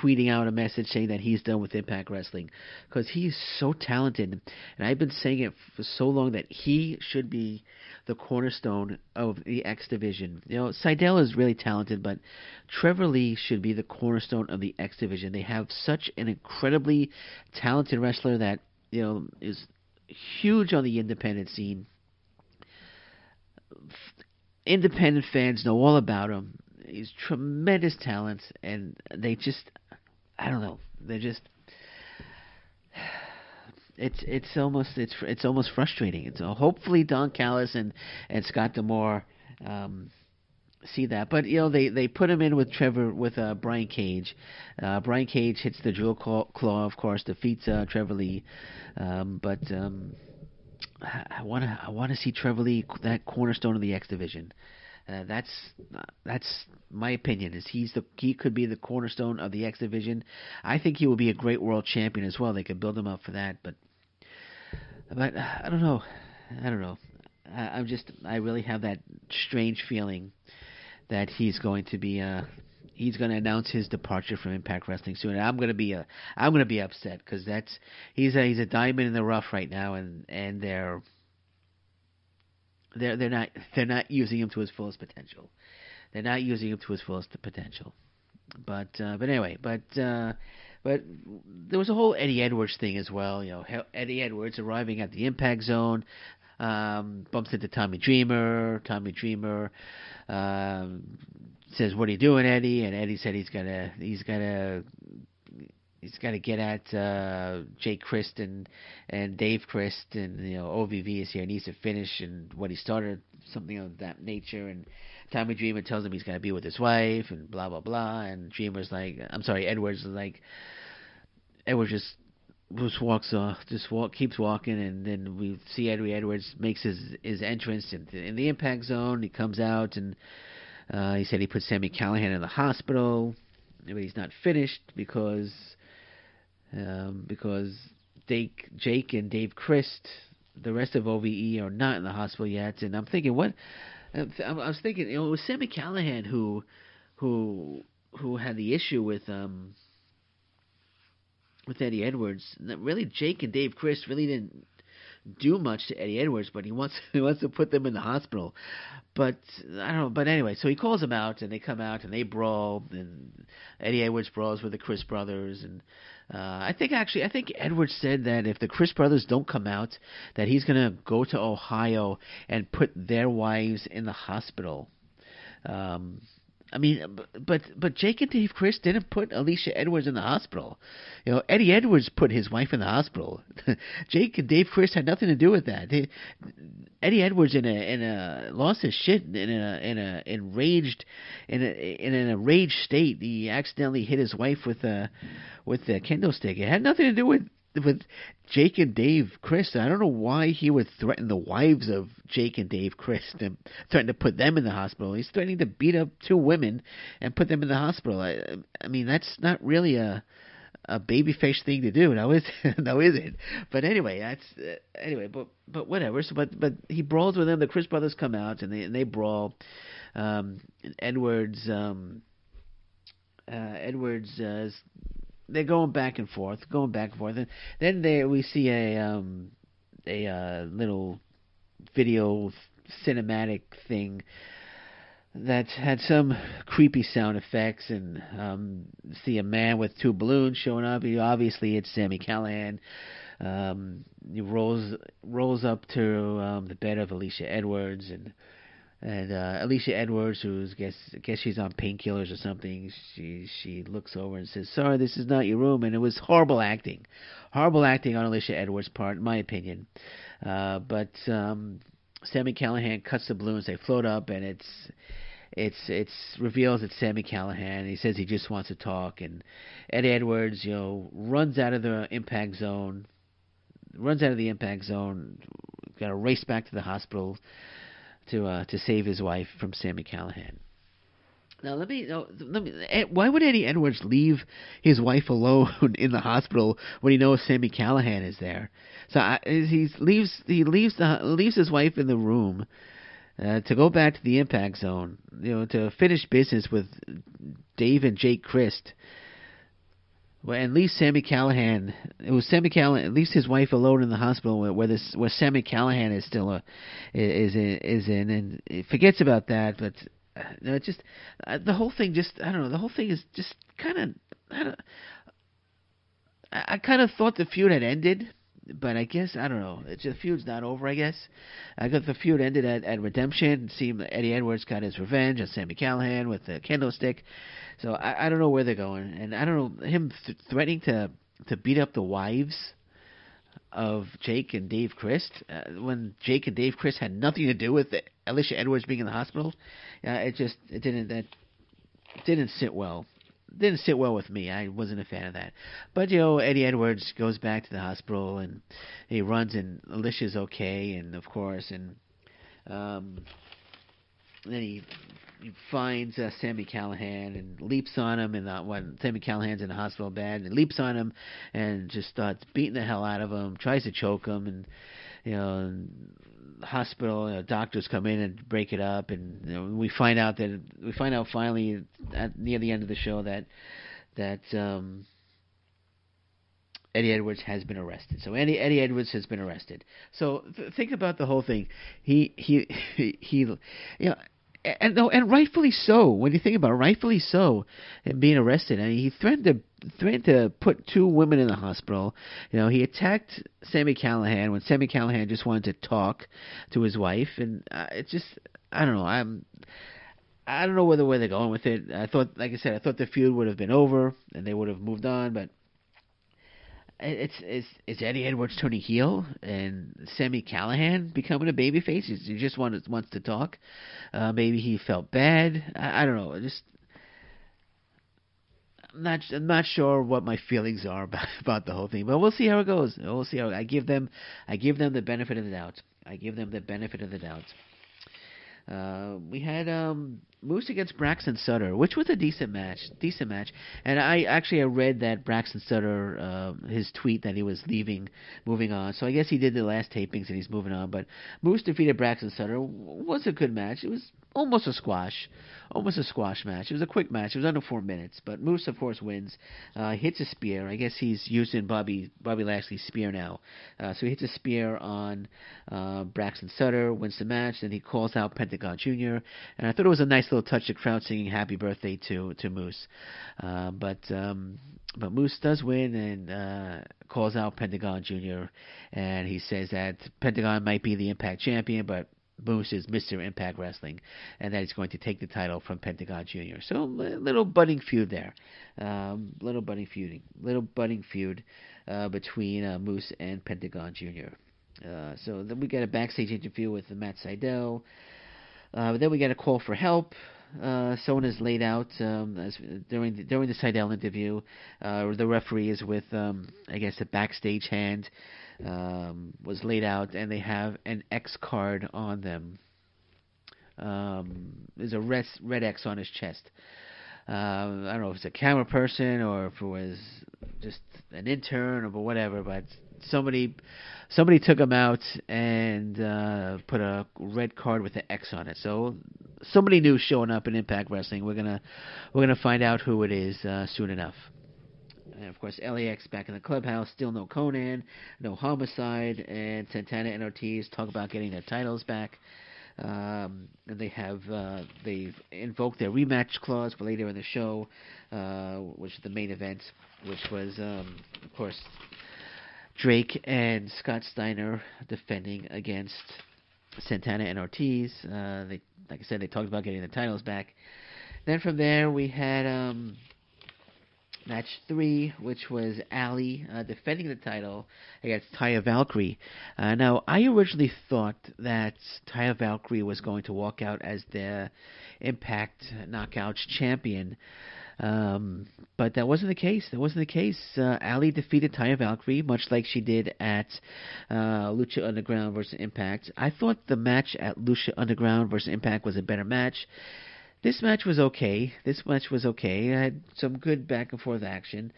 tweeting out a message saying that he's done with Impact Wrestling, because he's so talented, and I've been saying it for so long that he should be the cornerstone of the X division. Seidel is really talented, but Trevor Lee should be the cornerstone of the X division. They have such an incredibly talented wrestler that is huge on the independent scene. Independent fans know all about him. He's tremendous talent, and they just, I don't know, they're just, it's almost frustrating. Hopefully Don Callis and Scott D'Amore see that, but they put him in with Brian Cage. Brian Cage hits the Jewel Claw, of course, defeats Trevor Lee, but I want to see Trevor Lee, that cornerstone of the X division. That's my opinion. Is he could be the cornerstone of the X division. I think he will be a great world champion as well. They could build him up for that, but I don't know. I really have that strange feeling that he's going to be he's going to announce his departure from Impact Wrestling soon. And I'm going to be upset because he's a diamond in the rough right now, and they're not using him to his fullest potential. They're not using him to his fullest potential. But anyway, but there was a whole Eddie Edwards thing as well. Eddie Edwards arriving at the Impact Zone, bumps into Tommy Dreamer. Tommy Dreamer says, "What are you doing, Eddie?" And Eddie said he's gotta get at Jake Christ and Dave Christ, and OVV is here, needs to finish and what he started, something of that nature. And Tommy Dreamer tells him he's got to be with his wife and blah blah blah. And Edwards is like, Edwards keeps walking, and then we see Eddie Edwards makes his entrance in the Impact Zone. He comes out, and he said he put Sami Callihan in the hospital, but he's not finished because Jake and Dave Christ, the rest of OVE, are not in the hospital yet. And I'm thinking, what? I was thinking, it was Sami Callihan who had the issue with Eddie Edwards. Really, Jake and Dave Christ really didn't do much to Eddie Edwards, but he wants to put them in the hospital. But I don't know. But anyway, so he calls them out, and they come out and they brawl, and Eddie Edwards brawls with the Chris brothers, and I think Edwards said that if the Chris brothers don't come out, that he's gonna go to Ohio and put their wives in the hospital. But Jake and Dave Christ didn't put Alicia Edwards in the hospital. Eddie Edwards put his wife in the hospital. Jake and Dave Christ had nothing to do with that. Eddie Edwards lost his shit in an enraged state. He accidentally hit his wife with a kendo stick. It had nothing to do with Jake and Dave Christ. I don't know why he would threaten the wives of Jake and Dave Christ and threaten to put them in the hospital. He's threatening to beat up two women and put them in the hospital. I mean, that's not really a babyface thing to do. No, is it? But anyway, but whatever. So, but he brawls with them. The Chris brothers come out and they brawl. Edwards. They're going back and forth, and then we see a little video cinematic thing that had some creepy sound effects, and see a man with two balloons showing up. Obviously, it's Sami Callihan. He rolls up to the bed of Alicia Edwards, and Alicia Edwards, I guess she's on painkillers or something, she looks over and says, "Sorry, this is not your room." And it was horrible acting on Alicia Edwards' part, in my opinion. But Sami Callihan cuts the balloons, they float up, and it's reveals it's Sami Callihan. He says he just wants to talk, and Eddie Edwards, runs out of the Impact Zone, got to race back to the hospital to save his wife from Sami Callihan. Now let me. Why would Eddie Edwards leave his wife alone in the hospital when he knows Sami Callihan is there? So he leaves his wife in the room to go back to the Impact Zone, to finish business with Dave and Jake Christ. Well, at least Sami Callihan. It was Sami Callihan. At least his wife alone in the hospital, where Sami Callihan is still is in, and it forgets about that. But it's just the whole thing. I don't know. The whole thing is just kind of. I kind of thought the feud had ended, but I guess I don't know. The feud's not over. I guess I got the feud ended at Redemption. It seemed Eddie Edwards got his revenge on Sami Callihan with the kendo stick. So I don't know where they're going, and I don't know him threatening to beat up the wives of Jake and Dave Christ when Jake and Dave Christ had nothing to do with Alicia Edwards being in the hospital. It didn't sit well. Didn't sit well with me. I wasn't a fan of that. But Eddie Edwards goes back to the hospital and he runs, and Alicia's okay, and of course, and then he finds Sami Callihan and leaps on him, and when Sami Callihan's in the hospital bed, and leaps on him and just starts beating the hell out of him, tries to choke him, and hospital, doctors come in and break it up, and we find out finally near the end of the show that Eddie Edwards has been arrested. So Eddie Edwards has been arrested. So think about the whole thing. He and rightfully so. When you think about it, rightfully so, and being arrested. I mean, he threatened to put 2 women in the hospital. He attacked Sami Callihan when Sami Callihan just wanted to talk to his wife, and it's just, I don't know. I don't know where they're going with it. I thought the feud would have been over and they would have moved on, but is Eddie Edwards turning heel and Sami Callihan becoming a babyface? He just wants to talk. Maybe he felt bad. I don't know. I'm not sure what my feelings are about the whole thing, but we'll see how it goes. We'll see how I give them the benefit of the doubt. We had Moose against Braxton Sutter, which was a decent match. And I read that Braxton Sutter, his tweet that he was moving on. So I guess he did the last tapings and he's moving on. But Moose defeated Braxton Sutter. Was a good match. It was almost a squash match. It was a quick match. It was under 4 minutes. But Moose, of course, wins. Hits a spear. I guess he's using Bobby Lashley's spear now. So he hits a spear on Braxton Sutter, wins the match. Then he calls out Pentagon Jr. And I thought it was a nice little touch, the crowd singing happy birthday to Moose. But Moose does win and calls out Pentagon Jr. And he says that Pentagon might be the Impact champion, but Moose is Mr. Impact Wrestling, and that he's going to take the title from Pentagon Jr. So little budding feud there. Little budding feud between Moose and Pentagon Jr. So then we get a backstage interview with Matt Sydal. Then we get a call for help. Someone is laid out during the Sydal interview. The referee is with, I guess, a backstage hand. Was laid out, and they have an X card on them. There's a red X on his chest. I don't know if it's a camera person or if it was just an intern or whatever, but somebody took him out and put a red card with an X on it. So somebody new showing up in Impact Wrestling. We're gonna find out who it is soon enough. And of course, LAX back in the clubhouse. Still no Conan, no Homicide, and Santana and Ortiz talk about getting their titles back. And they've invoked their rematch clause for later in the show, which is the main event, which was of course Drake and Scott Steiner defending against Santana and Ortiz. Like I said, they talked about getting the titles back. Then from there we had match 3, which was Allie defending the title against Taya Valkyrie. Now, I originally thought that Taya Valkyrie was going to walk out as the Impact Knockouts champion, but that wasn't the case. Allie defeated Taya Valkyrie, much like she did at Lucha Underground versus Impact. I thought the match at Lucha Underground versus Impact was a better match. This match was okay. I had some good back and forth action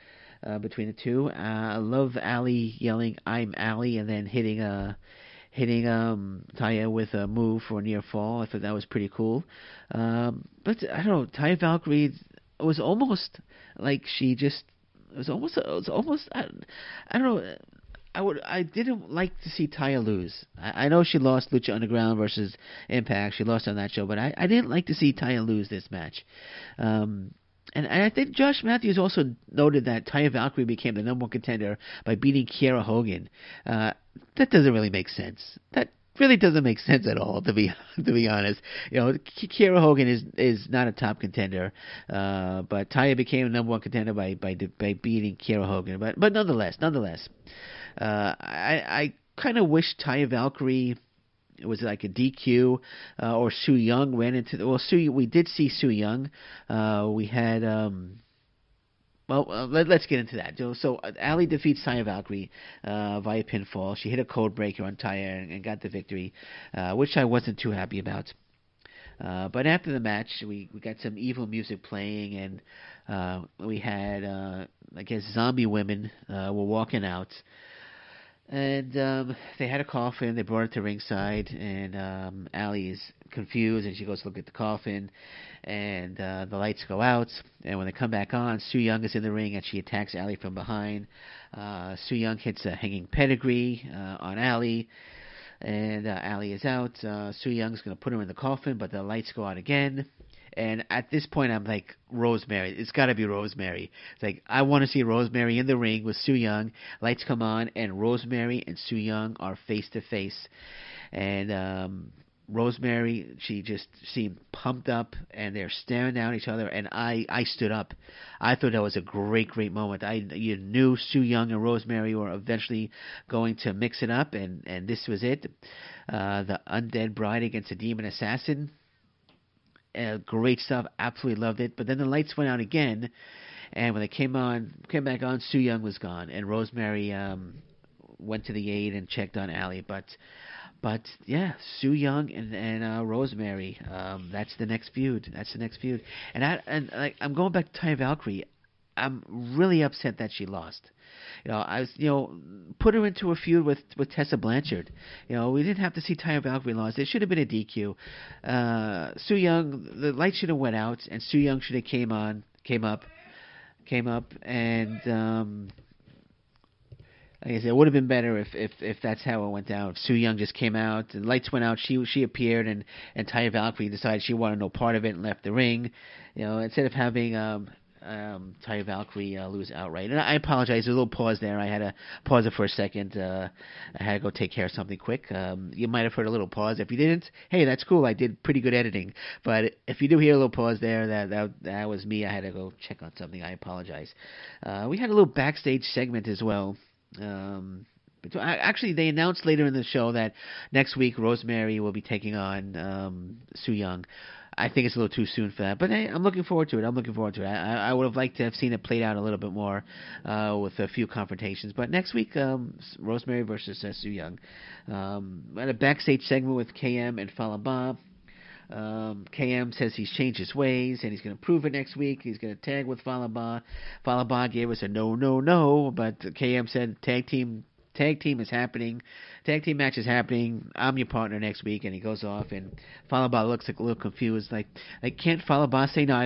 between the two. I love Allie yelling "I'm Allie" and then hitting Taya with a move for a near fall. I thought that was pretty cool. But I don't know. Taya Valkyrie, it was almost like she just. It was almost. I don't know. I didn't like to see Taya lose. I know she lost Lucha Underground versus Impact. She lost on that show, but I didn't like to see Taya lose this match. And I think Josh Matthews also noted that Taya Valkyrie became the number 1 contender by beating Kiera Hogan. That doesn't really make sense. That really doesn't make sense at all, to be honest. Kiera Hogan is not a top contender, but Taya became the number 1 contender by beating Kiera Hogan. But nonetheless. I kind of wish Taya Valkyrie was like a DQ or Su Yung ran into. We did see Su Yung. We had. Let's get into that. So Allie defeats Taya Valkyrie via pinfall. She hit a code breaker on Taya and got the victory, which I wasn't too happy about. But after the match, we got some evil music playing, and we had, I guess, zombie women were walking out. And they had a coffin. They brought it to ringside, and Allie is confused, and she goes to look at the coffin, and the lights go out. And when they come back on, Su Yung is in the ring, and she attacks Allie from behind. Su Yung hits a hanging pedigree on Allie, and Allie is out. Su Young's going to put her in the coffin, but the lights go out again. And at this point, I'm like, Rosemary. It's got to be Rosemary. It's like, I want to see Rosemary in the ring with Su Yung. Lights come on, and Rosemary and Su Yung are face to face. And Rosemary, she just seemed pumped up, and they're staring down at each other. And I stood up. I thought that was a great moment. You knew Su Yung and Rosemary were eventually going to mix it up, and this was it. The undead bride against a demon assassin. Great stuff. Absolutely loved it. But then the lights went out again, and when they came back on, Su Yung was gone, and Rosemary went to the aid and checked on Allie. But yeah, Su Yung and Rosemary. That's the next feud. And like, I'm going back to Taya Valkyrie. I'm really upset that she lost. Put her into a feud with Tessa Blanchard. We didn't have to see Taya Valkyrie lost. It should have been a DQ. Su Yung, the light should have went out, and Su Yung should have came up, and like I said, it would have been better if that's how it went down. If Su Yung just came out, the lights went out, she appeared, and Taya Valkyrie decided she wanted no part of it and left the ring. Instead of having Taya Valkyrie lose outright. And I apologize. There's a little pause there. I had to pause it for a second. I had to go take care of something quick. You might have heard a little pause. If you didn't, hey, that's cool. I did pretty good editing. But if you do hear a little pause there, that was me. I had to go check on something. I apologize. We had a little backstage segment as well. Actually, they announced later in the show that next week Rosemary will be taking on Su Yung. I think it's a little too soon for that, but hey, I'm looking forward to it. I would have liked to have seen it played out a little bit more with a few confrontations. But next week, Rosemary versus Su Yung. At a backstage segment with KM and Falaba. KM says he's changed his ways and he's going to prove it next week. He's going to tag with Falaba. Falaba gave us a no, but KM said tag team is happening. Tag team match is happening. I'm your partner next week, and he goes off. And Falaba looks like a little confused. Like can't Falaba say no? I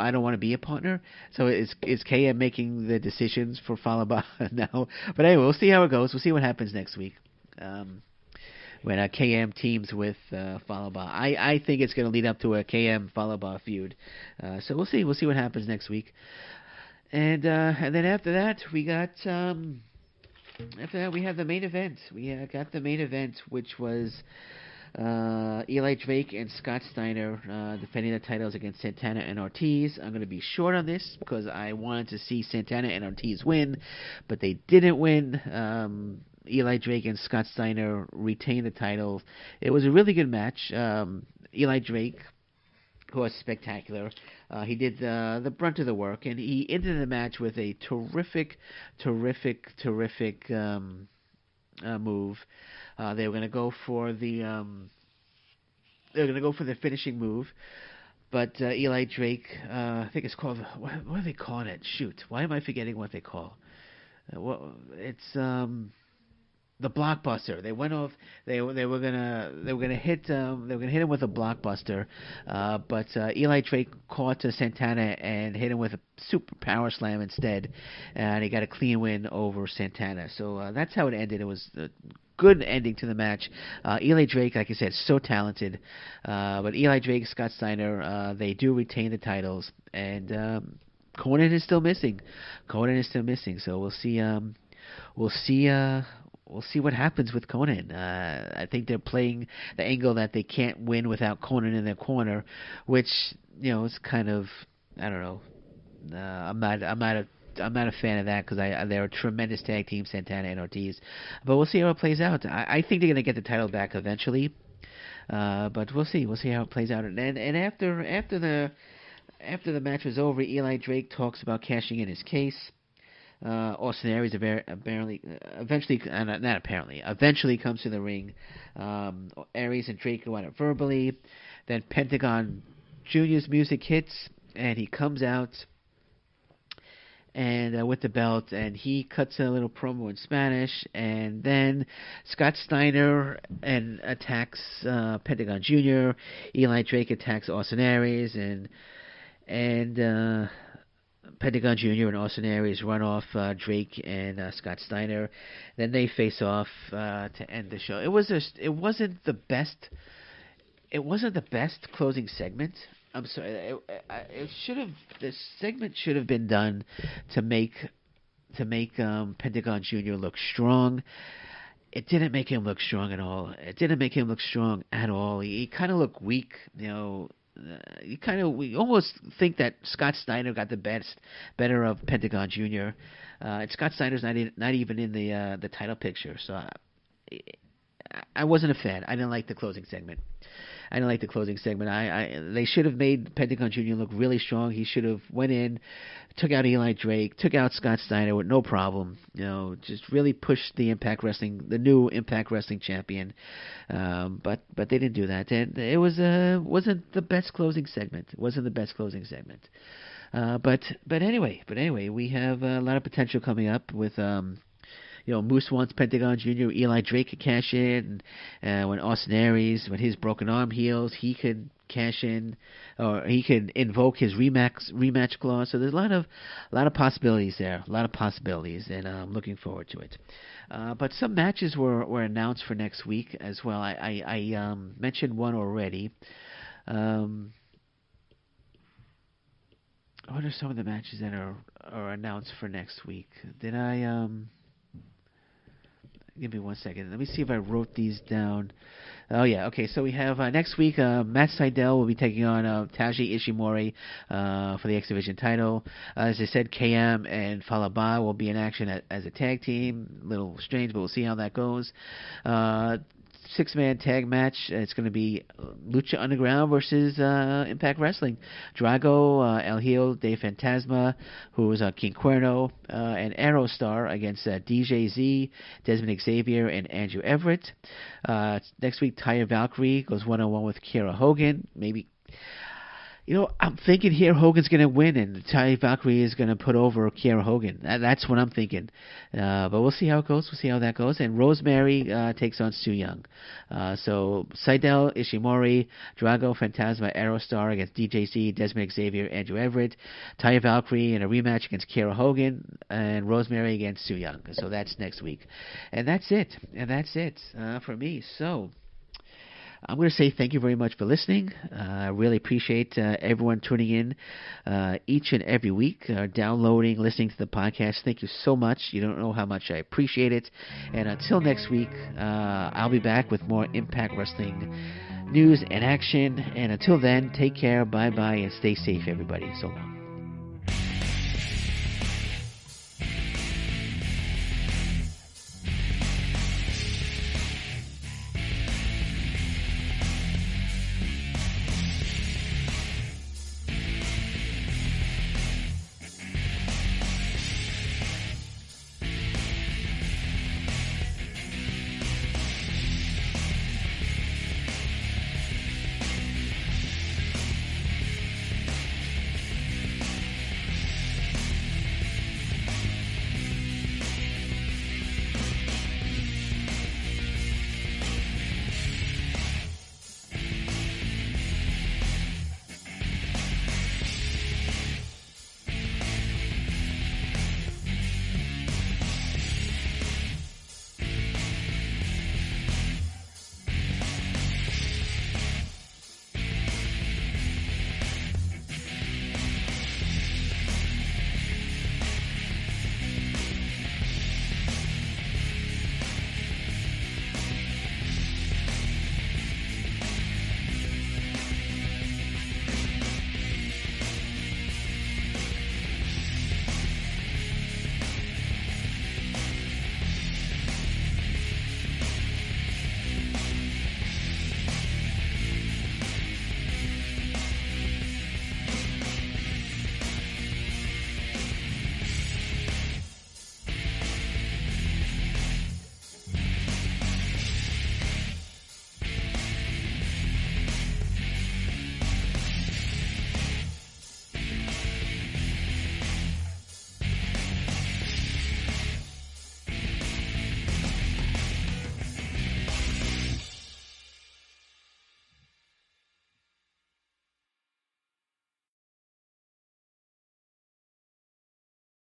don't want to be a partner. So is KM making the decisions for Falaba now? But anyway, we'll see how it goes. We'll see what happens next week. When KM teams with Falaba, I think it's going to lead up to a KM Falaba feud. So we'll see. We'll see what happens next week. And then after that, we got. After that, we have the main event. We got the main event, which was Eli Drake and Scott Steiner defending the titles against Santana and Ortiz. I'm going to be short on this because I wanted to see Santana and Ortiz win, but they didn't win. Eli Drake and Scott Steiner retained the titles. It was a really good match. Eli Drake, who was spectacular. He did the brunt of the work, and he ended the match with a terrific move. They were going to go for the finishing move, but Eli Drake, I think it's called, what are they calling it? Shoot, why am I forgetting what they call? It's the blockbuster. They went off. They were gonna hit him with a blockbuster, but Eli Drake caught Santana and hit him with a super power slam instead, and he got a clean win over Santana. So that's how it ended. It was a good ending to the match. Eli Drake, like I said, so talented, but Eli Drake, Scott Steiner, they do retain the titles, and Conan is still missing. So we'll see. We'll see what happens with Conan. I think they're playing the angle that they can't win without Conan in their corner, which is kind of, I don't know. I'm not a fan of that because they're a tremendous tag team, Santana and Ortiz. But we'll see how it plays out. I think they're going to get the title back eventually. But we'll see. We'll see how it plays out. And after the match was over, Eli Drake talks about cashing in his case. Austin Aries eventually comes to the ring. Aries and Drake go at it verbally. Then Pentagon Jr.'s music hits, and he comes out. and with the belt, and he cuts a little promo in Spanish, and then Scott Steiner and attacks Pentagon Jr. Eli Drake attacks Austin Aries, and Pentagon Jr. and Austin Aries run off Drake and Scott Steiner. Then they face off to end the show. It wasn't the best. It wasn't the best closing segment. I'm sorry. This segment should have been done to make Pentagon Jr. look strong. It didn't make him look strong at all. He kind of looked weak, we almost think that Scott Steiner got the better of Pentagon Jr. And Scott Steiner's not even in the title picture, so I wasn't a fan. I didn't like the closing segment. They should have made Pentagon Jr. look really strong. He should have went in, took out Eli Drake, took out Scott Steiner with no problem. Just really pushed the new Impact Wrestling champion. But they didn't do that. And it wasn't the best closing segment. But anyway, we have a lot of potential coming up with. Moose wants Pentagon Jr. Eli Drake could cash in, and when Austin Aries, when his broken arm heals, he could cash in, or he could invoke his rematch clause. So there's a lot of possibilities there, and I'm looking forward to it. But some matches were announced for next week as well. I mentioned one already. What are some of the matches that are announced for next week? Did I Give me 1 second. Let me see if I wrote these down. Oh, yeah. Okay, so we have next week, Matt Sydal will be taking on Taiji Ishimori for the X Division title. As I said, KM and Falaba will be in action as a tag team. A little strange, but we'll see how that goes. Six-man tag match. It's going to be Lucha Underground versus Impact Wrestling. Drago, El Hijo de Fantasma, who is King Cuerno, and Aerostar against DJ Z, Desmond Xavier, and Andrew Everett. Next week, Taya Valkyrie goes one-on-one with Kiera Hogan. Maybe... I'm thinking here Hogan's going to win, and Taya Valkyrie is going to put over Kiera Hogan. That's what I'm thinking. But we'll see how it goes. We'll see how that goes. And Rosemary takes on Su Yung. So Sydal, Ishimori, Drago, Fantasma, Aerostar against DJC, Desmond Xavier, Andrew Everett. Taya Valkyrie in a rematch against Kiera Hogan, and Rosemary against Su Yung. So that's next week. And that's it. For me. So... I'm going to say thank you very much for listening. I really appreciate everyone tuning in each and every week, downloading, listening to the podcast. Thank you so much. You don't know how much I appreciate it. And until next week, I'll be back with more Impact Wrestling news and action. And until then, take care, bye-bye, and stay safe, everybody. So long.